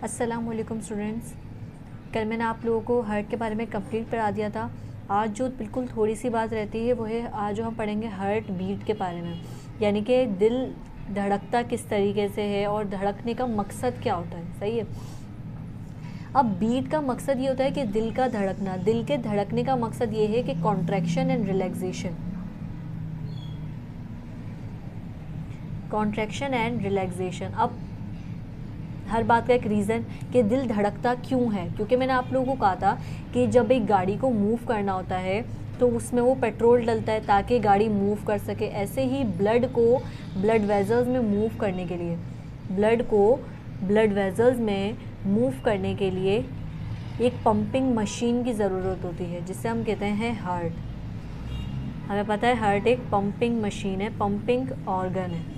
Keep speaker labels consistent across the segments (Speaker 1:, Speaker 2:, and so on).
Speaker 1: अस्सलाम वालेकुम स्टूडेंट्स। कल मैंने आप लोगों को हार्ट के बारे में कंप्लीट करा दिया था। आज जो बिल्कुल थोड़ी सी बात रहती है वो है आज जो हम पढ़ेंगे हार्ट बीट के बारे में, यानी कि दिल धड़कता किस तरीके से है और धड़कने का मकसद क्या होता है। सही है। अब बीट का मकसद ये होता है कि दिल का धड़कना, दिल के धड़कने का मकसद ये है कि contraction and relaxation, contraction and relaxation. अब हर बात का एक रीज़न कि दिल धड़कता क्यों है, क्योंकि मैंने आप लोगों को कहा था कि जब एक गाड़ी को मूव करना होता है तो उसमें वो पेट्रोल डलता है ताकि गाड़ी मूव कर सके। ऐसे ही ब्लड को ब्लड वेजल्स में मूव करने के लिए, ब्लड को ब्लड वेजल्स में मूव करने के लिए एक पंपिंग मशीन की ज़रूरत होती है जिसे हम कहते हैं हार्ट। हमें पता है हार्ट एक पंपिंग मशीन है, पंपिंग ऑर्गन है,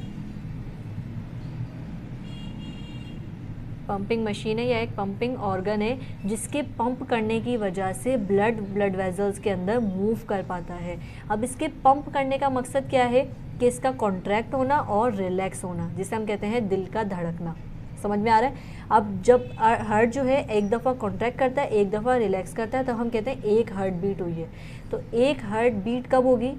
Speaker 1: पंपिंग मशीन है या एक पंपिंग ऑर्गन है जिसके पंप करने की वजह से ब्लड वेजल्स के अंदर मूव कर पाता है। अब इसके पंप करने का मकसद क्या है कि इसका कॉन्ट्रैक्ट होना और रिलैक्स होना, जिसे हम कहते हैं दिल का धड़कना। समझ में आ रहा है। अब जब हार्ट जो है एक दफ़ा कॉन्ट्रैक्ट करता है, एक दफ़ा रिलैक्स करता है, तो हम कहते हैं एक हार्ट बीट हुई है। तो एक हार्ट बीट कब होगी,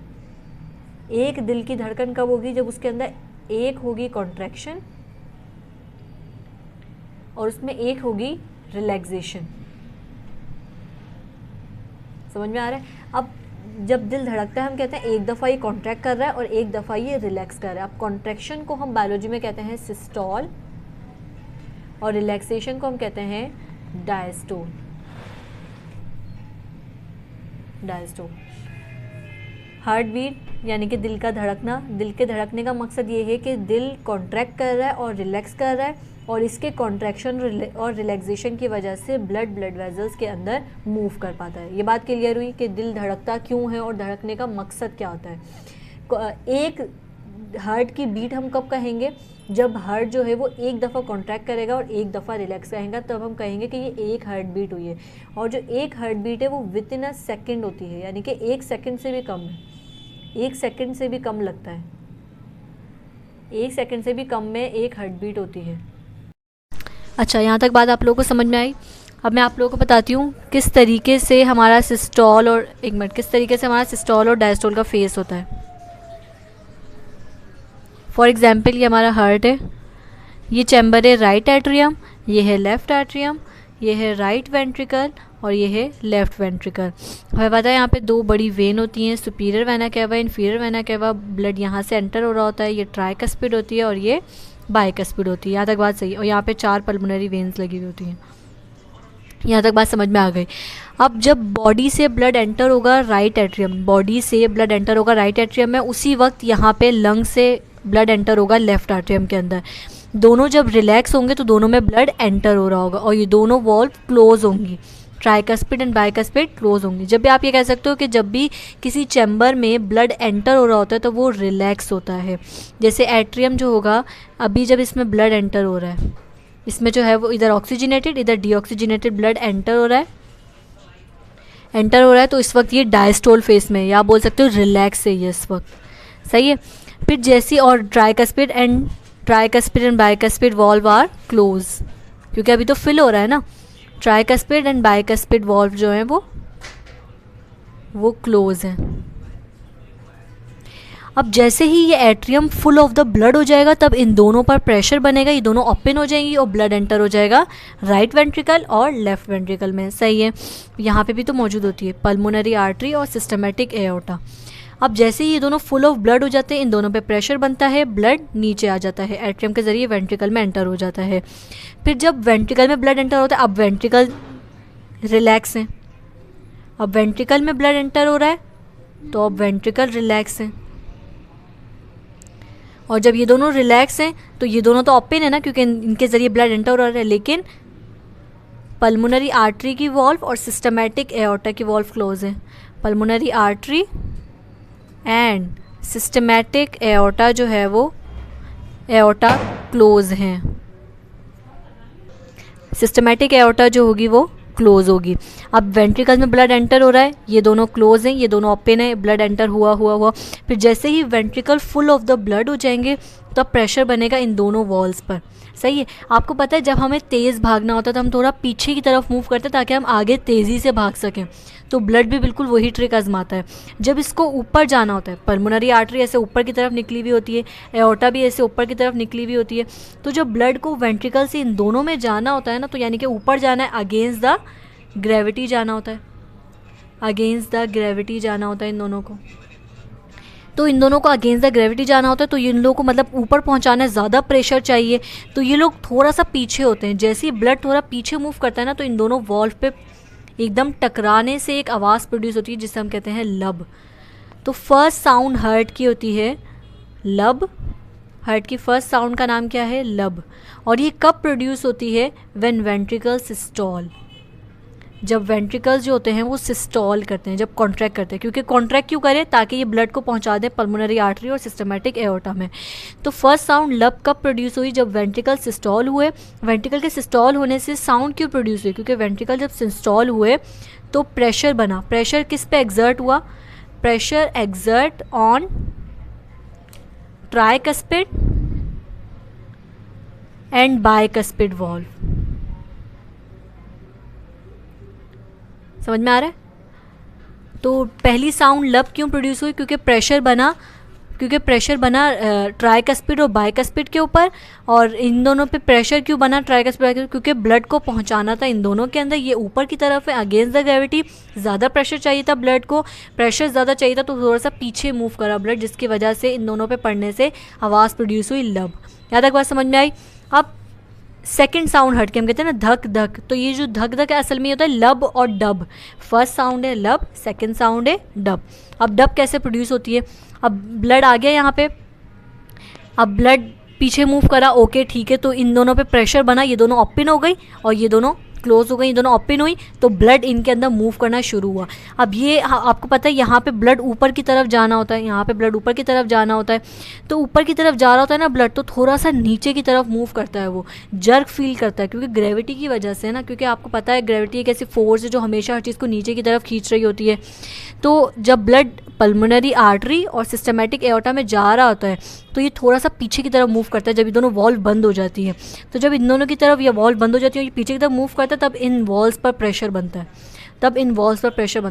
Speaker 1: एक दिल की धड़कन कब होगी, जब उसके अंदर एक होगी कॉन्ट्रैक्शन और उसमें एक होगी रिलैक्सेशन। समझ में आ रहा है। अब जब दिल धड़कता है हम कहते हैं एक दफ़ा ये कॉन्ट्रैक्ट कर रहा है और एक दफ़ा ये रिलैक्स कर रहा है। अब कॉन्ट्रैक्शन को हम बायोलॉजी में कहते हैं सिस्टोल और रिलैक्सेशन को हम कहते हैं डायस्टोल। डायस्टोल हार्ट बीट यानी कि दिल का धड़कना। दिल के धड़कने का मकसद ये है कि दिल कॉन्ट्रैक्ट कर रहा है और रिलैक्स कर रहा है और इसके कॉन्ट्रैक्शन और रिलैक्सेशन की वजह से ब्लड वेजल्स के अंदर मूव कर पाता है। ये बात क्लियर हुई कि दिल धड़कता क्यों है और धड़कने का मकसद क्या होता है। एक हार्ट की बीट हम कब कहेंगे, जब हार्ट जो है वो एक दफ़ा कॉन्ट्रैक्ट करेगा और एक दफ़ा रिलैक्स करेगा, तब हम कहेंगे कि ये एक हार्ट बीट हुई है। और जो एक हार्ट बीट है वो विद इन अ सेकेंड होती है, यानी कि एक सेकेंड से भी कम है, एक सेकेंड से भी कम लगता है, एक सेकेंड से भी कम में एक हार्ट बीट होती है। अच्छा, यहाँ तक बात आप लोगों को समझ में आई। अब मैं आप लोगों को बताती हूँ किस तरीके से हमारा सिस्टोल और किस तरीके से हमारा सिस्टोल और डायस्टोल का फेस होता है। फॉर एग्जांपल ये हमारा हार्ट है, ये चैम्बर है राइट एट्रियम, ये है लेफ़्ट एट्रियम, ये है राइट वेंट्रिकल और ये है लेफ़्ट वेंट्रिकल। हमें पता है यहाँ पे दो बड़ी वेन होती हैं, superior vena cava, inferior vena cava. Blood यहाँ से एंटर हो रहा होता है, ये ट्राइकस्पिड होती है और ये बाइकस्पिड होती है। यहाँ तक बात सही है। और यहाँ पे 4 पल्मोनरी वेन्स लगी हुई होती हैं। यहाँ तक बात समझ में आ गई। अब जब बॉडी से ब्लड एंटर होगा राइट एट्रियम, बॉडी से ब्लड एंटर होगा राइट एट्रियम में, उसी वक्त यहाँ पे लंग से ब्लड एंटर होगा लेफ्ट एट्रियम के अंदर। दोनों जब रिलैक्स होंगे तो दोनों में ब्लड एंटर हो रहा होगा और ये दोनों वॉल्व क्लोज होंगी, ट्राइकस्पिड एंड बाइकस्पिड क्लोज होंगी। जब भी आप ये कह सकते हो कि जब भी किसी चैम्बर में ब्लड एंटर हो रहा होता है तो वो रिलैक्स होता है। जैसे एट्रियम जो होगा, अभी जब इसमें ब्लड एंटर हो रहा है, इसमें जो है वो इधर ऑक्सीजनेटेड इधर डीऑक्सीजनेटेड ब्लड एंटर हो रहा है, तो इस वक्त ये डायस्टोल फेस में, या आप बोल सकते हो रिलैक्स है ये इस वक्त। सही है। फिर जैसी और tricuspid and bicuspid valve are close, क्योंकि अभी तो फिल हो रहा है ना। ट्राइकस्पिड एंड बाइकस्पिड वॉल्व जो है वो क्लोज है। अब जैसे ही ये atrium full of the blood हो जाएगा तब इन दोनों पर प्रेशर बनेगा, ये दोनों ओपन हो जाएंगी और ब्लड एंटर हो जाएगा राइट वेंट्रिकल और लेफ्ट वेंट्रिकल में। सही है। यहाँ पे भी तो मौजूद होती है पल्मोनरी आर्टरी और सिस्टमेटिक एओर्टा। अब जैसे ही ये दोनों फुल ऑफ ब्लड हो जाते हैं, इन दोनों पे प्रेशर बनता है, ब्लड नीचे आ जाता है, एट्रियम के ज़रिए वेंट्रिकल में एंटर हो जाता है। फिर जब वेंट्रिकल में ब्लड एंटर होता है, अब वेंट्रिकल रिलैक्स है, अब वेंट्रिकल में ब्लड एंटर हो रहा है तो अब वेंट्रिकल रिलैक्स है। और जब ये दोनों रिलैक्स हैं तो ये दोनों तो ओपन है ना, क्योंकि इनके ज़रिए ब्लड एंटर हो रहा है, लेकिन पल्मोनरी आर्टरी की वॉल्व और सिस्टमेटिक एओर्टा की वॉल्व क्लोज है। Pulmonary artery and systematic aorta जो है वो एओर्टा क्लोज हैं। सिस्टमेटिक एओर्टा जो होगी वो क्लोज होगी। अब वेंट्रिकल में ब्लड एंटर हो रहा है, ये दोनों क्लोज हैं, ये दोनों ओपन है, ब्लड एंटर हुआ। फिर जैसे ही ventricle full of the blood हो जाएंगे तब प्रेशर बनेगा इन दोनों वॉल्स पर। सही है। आपको पता है जब हमें तेज़ भागना होता है तो हम थोड़ा पीछे की तरफ मूव करते हैं ताकि हम आगे तेज़ी से भाग सकें। तो ब्लड भी बिल्कुल वही ट्रिक आजमाता है। जब इसको ऊपर जाना होता है, पल्मोनरी आर्टरी ऐसे ऊपर की तरफ निकली हुई होती है, एओर्टा भी ऐसे ऊपर की तरफ निकली हुई होती है। तो जब ब्लड को वेंट्रिकल से इन दोनों में जाना होता है ना, तो यानी कि ऊपर जाना है, अगेंस्ट द ग्रेविटी जाना होता है, अगेंस्ट द ग्रेविटी जाना होता है इन दोनों को। तो इन दोनों को अगेंस्ट द ग्रेविटी जाना होता है, तो इन लोगों को मतलब ऊपर पहुंचाना है, ज़्यादा प्रेशर चाहिए, तो ये लोग थोड़ा सा पीछे होते हैं। जैसे ही ब्लड थोड़ा पीछे मूव करता है ना, तो इन दोनों वॉल्व पे एकदम टकराने से एक आवाज़ प्रोड्यूस होती है जिसे हम कहते हैं लब। तो फर्स्ट साउंड हार्ट की होती है लब। हार्ट की फर्स्ट साउंड का नाम क्या है? लब। और ये कब प्रोड्यूस होती है? व्हेन वेंट्रिकल सिस्टोल, जब वेंट्रिकल्स जो होते हैं वो सिस्टोल करते हैं, जब कॉन्ट्रैक्ट करते हैं। क्योंकि कॉन्ट्रैक्ट क्यों करें? ताकि ये ब्लड को पहुंचा दें पल्मोनरी आर्टरी और सिस्टमैटिक एओर्टा में। तो फर्स्ट साउंड लब कब प्रोड्यूस हुई? जब वेंट्रिकल सिस्टोल हुए। वेंट्रिकल के सिस्टोल होने से साउंड क्यों प्रोड्यूस हुई? क्योंकि वेंट्रिकल जब सिस्टोल हुए तो प्रेशर बना। प्रेशर किस पे एग्जर्ट हुआ? Pressure exert on tricuspid and bicuspid valve. समझ में आ रहा है? तो पहली साउंड लब क्यों प्रोड्यूस हुई? क्योंकि प्रेशर बना, ट्राइकस्पिड और बाइकस्पिड के ऊपर। और इन दोनों पे प्रेशर क्यों बना ट्राइकस्पिड? क्योंकि ब्लड को पहुंचाना था इन दोनों के अंदर। ये ऊपर की तरफ है, अगेंस्ट द ग्रेविटी, ज़्यादा प्रेशर चाहिए था ब्लड को, प्रेशर ज़्यादा चाहिए था तो थोड़ा सा पीछे मूव करा ब्लड, जिसकी वजह से इन दोनों पे पड़ने से आवाज़ प्रोड्यूस हुई लब। यहाँ तक बात समझ में आई? अब सेकंड साउंड हट के हम कहते हैं ना धक धक, तो ये जो धक धक है असल में होता है लब और डब। फर्स्ट साउंड है लब, सेकंड साउंड है डब। अब डब कैसे प्रोड्यूस होती है? अब ब्लड आ गया यहाँ पे, अब ब्लड पीछे मूव करा, ओके ठीक है, तो इन दोनों पे प्रेशर बना, ये दोनों ओपन हो गई और ये दोनों क्लोज हो गई, ये दोनों ओपन हुई, तो ब्लड इनके अंदर मूव करना शुरू हुआ। अब ये आपको पता है यहाँ पे ब्लड ऊपर की तरफ जाना होता है, यहाँ पे ब्लड ऊपर की तरफ जाना होता है। तो ऊपर की तरफ जा रहा होता है ना ब्लड, तो थोड़ा सा नीचे की तरफ मूव करता है, वो जर्क फील करता है, क्योंकि ग्रेविटी की वजह से ना, क्योंकि आपको पता है ग्रेविटी एक ऐसी फोर्स है जो हमेशा हर चीज़ को नीचे की तरफ खींच रही होती है। तो जब ब्लड पल्मोनरी आर्टरी और सिस्टमैटिक एओर्टा में जा रहा होता है तो ये थोड़ा सा पीछे की तरफ मूव करता है जब ये दोनों वॉल्व बंद हो जाती है। तो जब इन दोनों की तरफ ये वॉल्व बंद हो जाती है और ये पीछे की तरफ मूव करता है, तब इन वॉल्स पर प्रेशर बनता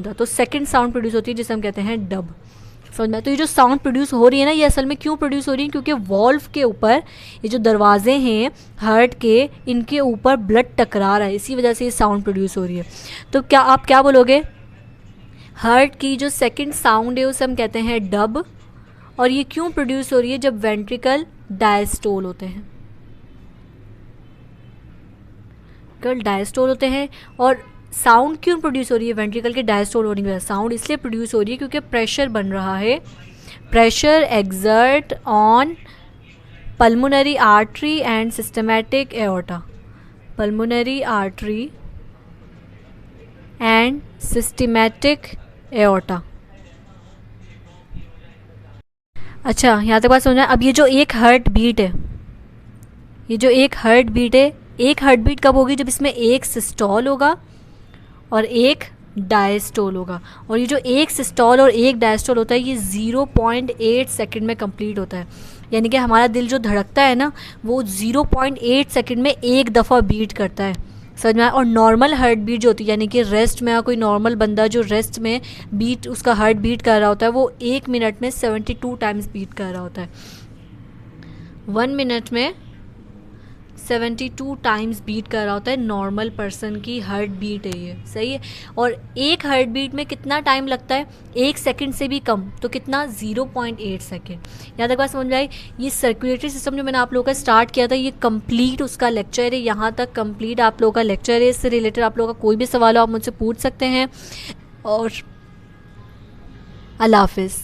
Speaker 1: है, तो सेकंड साउंड प्रोड्यूस होती है जिसे हम कहते हैं डब। समझ में? तो ये जो साउंड प्रोड्यूस हो रही है ना, ये असल में क्यों प्रोड्यूस हो रही है? क्योंकि वॉल्व के ऊपर ये जो दरवाजे हैं हार्ट के, इनके ऊपर ब्लड टकरा रहा है, इसी वजह से ये साउंड प्रोड्यूस हो रही है। तो क्या आप क्या बोलोगे? हार्ट की जो सेकंड साउंड है उसे हम कहते हैं डब। और ये क्यों प्रोड्यूस हो रही है? जब वेंट्रिकल डायस्टोल होते हैं, और साउंड क्यों प्रोड्यूस हो रही है? वेंट्रिकल के डायस्टोल होने की वजह से साउंड इसलिए प्रोड्यूस हो रही है क्योंकि प्रेशर बन रहा है, pressure exert on pulmonary artery and systematic aorta, pulmonary artery and systematic aorta. अच्छा, यहाँ तक बात समझना। अब ये जो एक हार्ट बीट है, एक हार्ट बीट कब होगी? जब इसमें एक सिस्टोल होगा और एक डायस्टोल होगा। और ये जो एक सिस्टोल और एक डायस्टोल होता है ये 0.8 सेकंड में कंप्लीट होता है। यानी कि हमारा दिल जो धड़कता है ना, वो 0.8 सेकंड में एक दफ़ा बीट करता है। समझ में आया? और नॉर्मल हार्ट बीट जो होती है, यानी कि रेस्ट में कोई नॉर्मल बंदा जो रेस्ट में बीट उसका हार्ट बीट कर रहा होता है, वो 1 मिनट में 72 टाइम्स बीट कर रहा होता है। 1 मिनट में 72 टाइम्स बीट कर रहा होता है नॉर्मल पर्सन की हार्ट बीट है ये। सही है? और एक हार्ट बीट में कितना टाइम लगता है? 1 सेकंड से भी कम, तो कितना? 0.8 सेकंड। यहाँ तक बात समझ में आई? ये सर्कुलेटरी सिस्टम जो मैंने आप लोगों का स्टार्ट किया था, ये कंप्लीट उसका लेक्चर है, यहाँ तक कंप्लीट आप लोगों का लेक्चर है। इससे रिलेटेड आप लोगों का कोई भी सवाल हो आप मुझसे पूछ सकते हैं। और अल्लाह हाफिज़।